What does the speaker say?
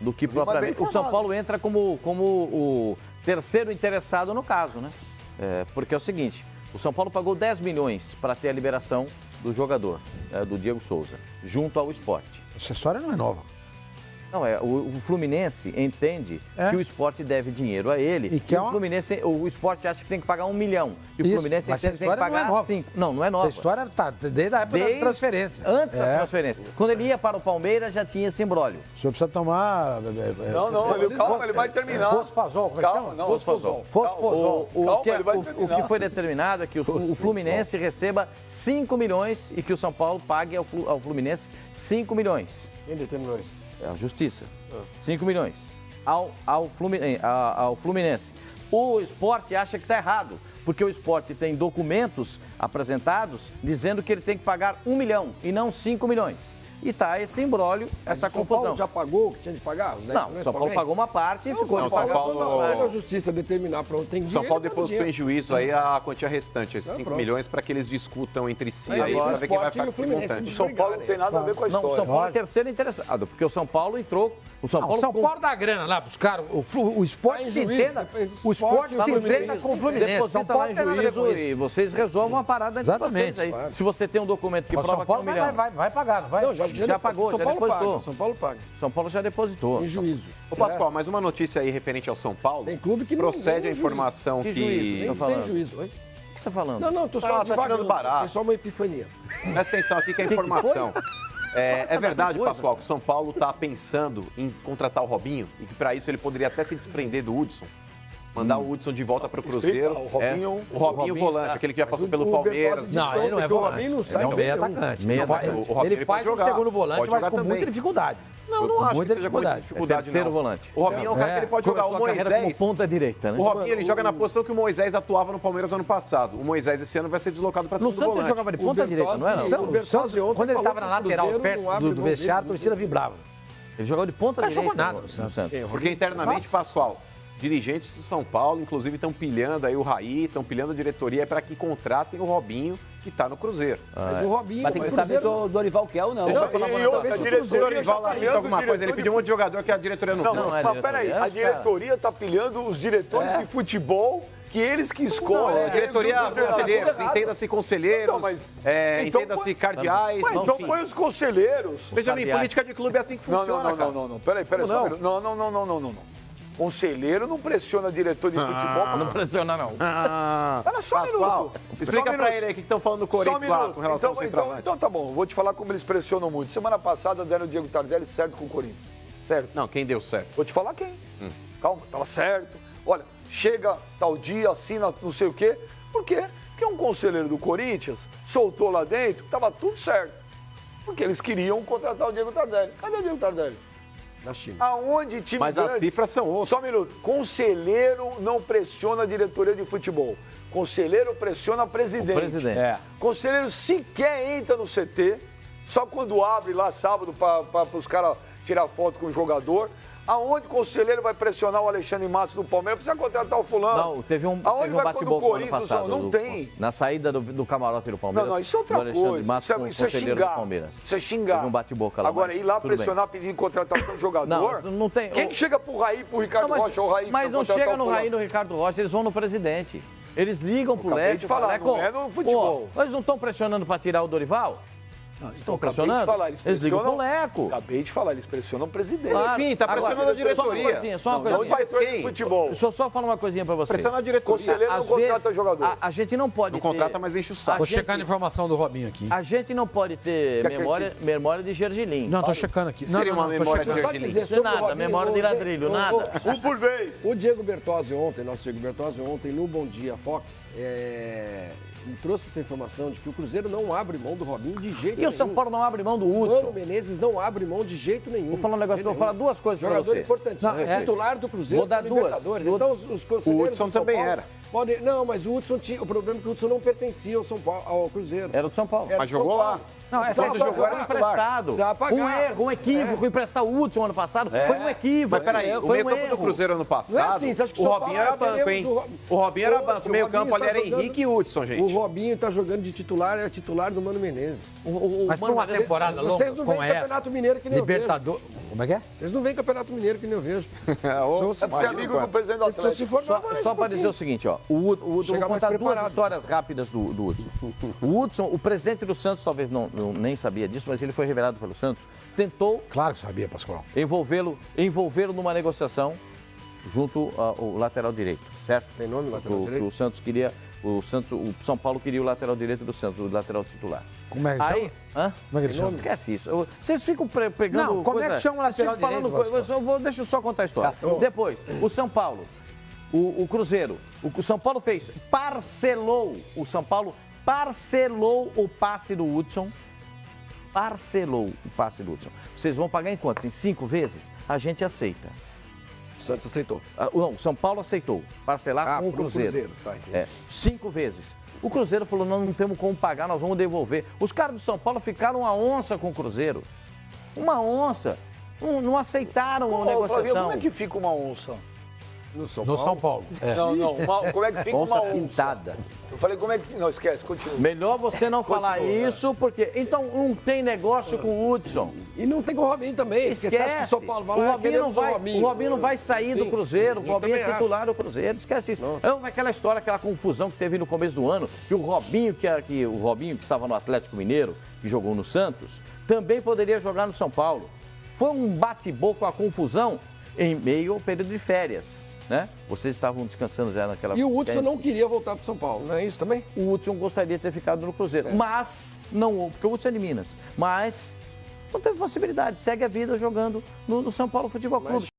do que propriamente. O São Paulo entra como o terceiro interessado no caso, né? Porque é o seguinte, o São Paulo pagou 10 milhões para ter a liberação do jogador, do Diego Souza, junto ao Sport. Essa história não é nova. Não, o Fluminense entende que o Sport deve dinheiro a ele. E que o Sport acha que tem que pagar 1 milhão. E o Fluminense entende que tem que pagar 5. Não é nova. Essa história está desde a época da transferência. Antes da transferência. Quando ele ia para o Palmeiras, já tinha esse imbróglio. O senhor precisa tomar... Calma, ele vai terminar. Fosfazol, como é que chama? Fosfazol. O que foi determinado é que o Fluminense receba 5 milhões e que o São Paulo pague ao Fluminense 5 milhões. Quem determinou isso? É a Justiça. 5 milhões ao Fluminense. O Sport acha que está errado, porque o Sport tem documentos apresentados dizendo que ele tem que pagar 1 milhão e não 5 milhões. E está esse imbróglio, essa confusão. São Paulo já pagou o que tinha de pagar? Não, o São Paulo pagou uma parte e ficou de pagar. Não, a Justiça determinar para onde tem dinheiro. São Paulo depositou em juízo aí a quantia restante, esses 5 milhões, para que eles discutam entre si aí para ver quem vai pagar esse montante. O São Paulo não tem nada a ver com a história. Não, o São Paulo é terceiro interessado, porque o São Paulo entrou... O São Paulo dá grana lá pros caras, o Sport se entenda, o Sport se entenda com o Fluminense. Deposita lá em juízo e vocês resolvam uma parada entre vocês aí. Se você tem um documento que prova que é 1 milhão. Vai pagar, não vai? Não, já pagou, já depositou. São Paulo paga. São Paulo já depositou. Em juízo. Ô Pascoal, mais uma notícia aí referente ao São Paulo. Tem clube que não procede a informação que... Nem sem juízo. Oi? O que você está falando? Não, tô só tirando barato. Foi só uma epifania. Presta atenção aqui que é informação. É verdade, Pascoal, que o São Paulo está pensando em contratar o Robinho e que para isso ele poderia até se desprender do Hudson. Mandar o Hudson de volta para o Cruzeiro. O Robinho volante, aquele que já passou pelo Palmeiras. Não, ele não é volante. Ele é um meio atacante. Ele faz o segundo volante, mas com muita dificuldade. Não acho muita que seja dificuldade. Terceiro volante. O Robinho é um cara que ele pode jogar. O Moisés como ponta direita, né? O Robinho ele joga na posição que o Moisés atuava no Palmeiras ano passado. O Moisés esse ano vai ser deslocado para segundo volante. No Santos ele jogava de ponta direita, não era? Quando ele estava na lateral, perto do vestiário, a torcida vibrava. Ele jogou de ponta direita. Não jogou nada no Santos. Porque internamente, Pascoal, dirigentes do São Paulo, inclusive, estão pilhando aí o Raí, estão pilhando a diretoria para que contratem o Robinho, que está no Cruzeiro. Mas o Robinho... Mas tem que saber se o Dorival quer ou não. A diretoria já pilhando alguma coisa. Ele pediu um monte de jogador que a diretoria não tem. Mas peraí, a diretoria está pilhando os diretores de futebol que eles que escolhem. A diretoria, conselheiros, entenda-se conselheiros, entenda-se cardeais. Então põe os conselheiros. Veja bem, política de clube é assim que funciona, Não. Peraí, só. Não. Conselheiro não pressiona diretor de futebol. Não pressiona, não. Espera só um minuto. Explica pra ele aí o que estão falando do Corinthians lá com relação ao centroavante. Então tá bom, vou te falar como eles pressionam muito. Semana passada deram o Diego Tardelli certo com o Corinthians. Certo? Não, quem deu certo? Vou te falar quem. Calma, tava certo. Olha, chega tal dia, assina não sei o quê. Por quê? Porque um conselheiro do Corinthians soltou lá dentro que tava tudo certo. Porque eles queriam contratar o Diego Tardelli. Cadê o Diego Tardelli? Da China. Aonde time Mas grande... as cifras são outras. Só um minuto. Conselheiro não pressiona a diretoria de futebol. Conselheiro pressiona a presidente. O presidente. Conselheiro sequer entra no CT, só quando abre lá sábado para os caras tirar foto com o jogador. Aonde o conselheiro vai pressionar o Alexandre Matos do Palmeiras? Precisa contratar o fulano. Não, teve um bate-boca ano passado. Não tem. Na saída do camarote do Palmeiras. Não, isso é outra coisa. Alexandre Matos com o conselheiro do Palmeiras. Isso é xingar. Teve um bate-boca lá. Agora, ir lá pressionar, pedir contratação de jogador. Não tem. Quem que chega pro Raí, pro Ricardo Rocha ou Raí? Mas não chega no Raí, no Ricardo Rocha, eles vão no presidente. Eles ligam pro Leco. de falar, Leco, não é no futebol. Eles não estão pressionando para tirar o Dorival? Estão pressionando? Eles ligam pro Leco. Acabei de falar, eles pressionam o presidente. Claro. Enfim, tá pressionando a diretoria. Só uma coisinha. Faz quem? Futebol. Deixa eu só falar uma coisinha pra você. Pressiona a diretoria. Conselheiro não contrata jogador. A gente não pode ter... Não contrata, mas enche o saco. Vou checar a informação do Robinho aqui. A gente não pode ter memória de Gergelim. Não, tô checando aqui. Seria uma memória de Gergelim. Nada, memória de ladrilho, nada. Um por vez. O Diego Bertozzi ontem, no Bom Dia Fox, me trouxe essa informação de que o Cruzeiro não abre mão do Robinho de jeito nenhum. E o São Paulo não abre mão do O Hudson. Mano Menezes não abre mão de jeito nenhum. Vou falar duas coisas pra você. Jogador importantíssimo. Titular do Cruzeiro. Vou dar duas. Então os conselheiros o Hudson também era. Não, mas o Hudson tinha... O problema é que o Hudson não pertencia ao Cruzeiro. Era do São Paulo. Mas jogou lá. Não, essa jogou era emprestado. Um erro, um equívoco. Emprestar o Hudson ano passado foi um equívoco. Mas peraí, o meio-campo do Cruzeiro ano passado, o Robinho era banco, hein? O Robinho era banco. O meio-campo ali era Henrique e Hudson, gente. O Robinho tá jogando de titular, é titular do Mano Menezes. Mas por uma temporada longa, Vocês não veem como é Campeonato essa, Mineiro que nem eu vejo. Libertador... Como é que é? Vocês não veem Campeonato Mineiro que nem eu vejo. Você é amigo do presidente do Vocês precisam se Atlético. formar mais Só um para dizer o seguinte, ó, eu vou Chegar mais contar duas preparado. histórias rápidas do Hudson. O Hudson, o presidente do Santos, talvez nem sabia disso, mas ele foi revelado pelo Santos, tentou Claro que sabia, Pascoal. envolvê-lo numa negociação junto ao lateral direito, certo? Tem nome, lateral direito? O Santos queria, o São Paulo queria o lateral direito do Santos, o lateral titular. Como é que Aí, chama? hã? Como é que ele chama? Esquece isso. Vocês ficam pegando Não, como é que chama o vocês ficam lateral falando direito, coisa. Deixa eu só contar a história. Depois, o São Paulo, o Cruzeiro, o São Paulo o São Paulo parcelou o passe do Hudson. Parcelou o passe do Hudson. Vocês vão pagar em quanto? Em 5 vezes? A gente aceita. O Santos aceitou. Não, o São Paulo aceitou. Parcelar com o pro Cruzeiro. Tá, entendi. 5 vezes. O Cruzeiro falou, não temos como pagar, nós vamos devolver. Os caras do São Paulo ficaram uma onça com o Cruzeiro. Uma onça. Não aceitaram a negociação. Como é que fica uma onça? No São No Paulo? São Paulo. É. Não, como é que fica Onça uma onça? pintada. Eu falei, como é que... Não, esquece, continua. Melhor você não falar Continua, isso, porque... Então, não tem negócio com o Hudson. E não tem com o Robinho também. porque você acha que Esquece. o São Paulo vai O lá, Robinho não vai, o Robinho não vai sair do Sim, Cruzeiro. O eu Robinho é também titular do Cruzeiro. Esquece isso. Aquela história, aquela confusão que teve no começo do ano, que o Robinho, o Robinho que estava no Atlético Mineiro, que jogou no Santos, também poderia jogar no São Paulo. Foi um bate-boca, uma confusão em meio ao período de férias. Né? Vocês estavam descansando já naquela... E o Hudson não queria voltar para São Paulo, não é isso também? O Hudson gostaria de ter ficado no Cruzeiro, mas não, porque o Hudson é de Minas, mas não teve possibilidade, segue a vida jogando no São Paulo Futebol Clube.